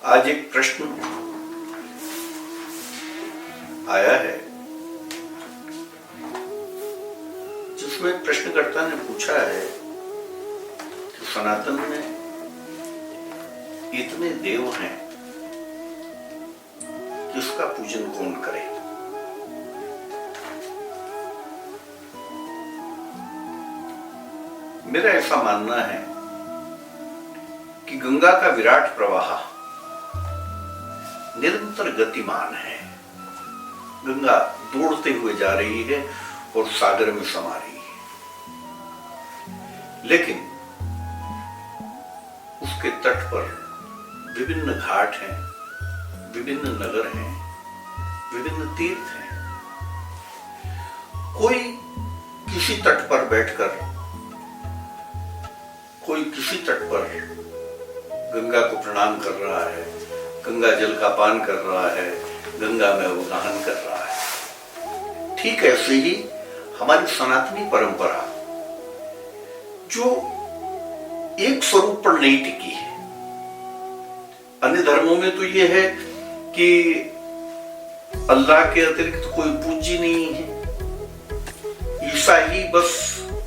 आज एक प्रश्न आया है जिसमें प्रश्नकर्ता ने पूछा है कि सनातन में इतने देव हैं कि उसका पूजन कौन करे। मेरा ऐसा मानना है कि गंगा का विराट प्रवाह निरंतर गतिमान है। गंगा दौड़ते हुए जा रही है और सागर में समा रही है, लेकिन उसके तट पर विभिन्न घाट हैं, विभिन्न नगर हैं, विभिन्न तीर्थ हैं। कोई किसी तट पर बैठकर, कोई किसी तट पर गंगा को प्रणाम कर रहा है, गंगा जल का पान कर रहा है, गंगा में अवगाहन कर रहा है। ठीक ऐसे ही हमारी सनातनी परंपरा जो एक स्वरूप पर नहीं टिकी है। अन्य धर्मों में तो यह है कि अल्लाह के अतिरिक्त कोई पूज्य नहीं है, ईसा ही बस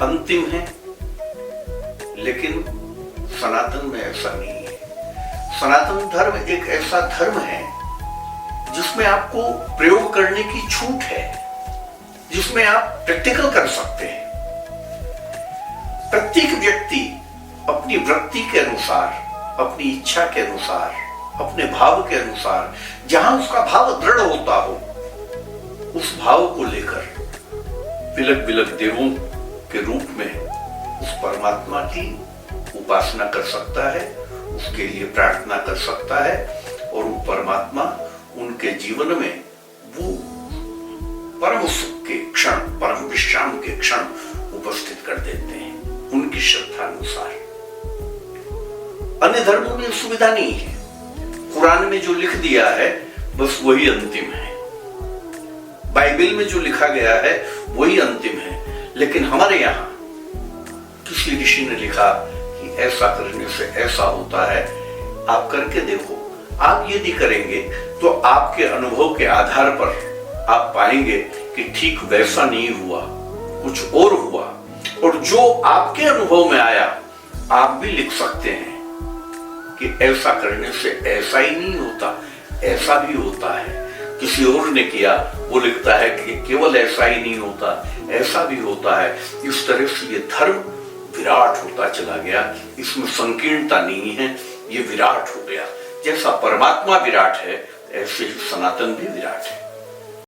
अंतिम है, लेकिन सनातन में ऐसा नहीं है। सनातन धर्म एक ऐसा धर्म है जिसमें आपको प्रयोग करने की छूट है, जिसमें आप प्रैक्टिकल कर सकते हैं। प्रत्येक व्यक्ति अपनी वृत्ति के अनुसार, अपनी इच्छा के अनुसार, अपने भाव के अनुसार, जहां उसका भाव दृढ़ होता हो, उस भाव को लेकर विलग विलग देवों के रूप में उस परमात्मा की उपासना कर सकता है, उसके लिए प्रार्थना कर सकता है, और वो परमात्मा उनके जीवन में वो परम सुख के क्षण, परम विश्राम के क्षण उपस्थित कर देते हैं उनकी श्रद्धा अनुसार। अन्य धर्मों में सुविधा नहीं है। कुरान में जो लिख दिया है बस वही अंतिम है, बाइबल में जो लिखा गया है वही अंतिम है। लेकिन हमारे यहां किसी ऋषि ने लिखा कि ऐसा करने से ऐसा होता है, आप करके देखो। आप यदि करेंगे तो आपके अनुभव के आधार पर आप पाएंगे कि ठीक वैसा नहीं हुआ, कुछ और हुआ, और जो आपके अनुभव में आया आप भी लिख सकते हैं कि ऐसा करने से ऐसा ही नहीं होता, ऐसा भी होता है। किसी और ने किया, वो लिखता है कि केवल ऐसा ही नहीं होता, ऐसा भी होता है। इस तरह से ये धर्म विराट होता चला गया, इसमें संकीर्णता नहीं है, ये विराट हो गया। जैसा परमात्मा विराट है, ऐसे ही सनातन भी विराट है।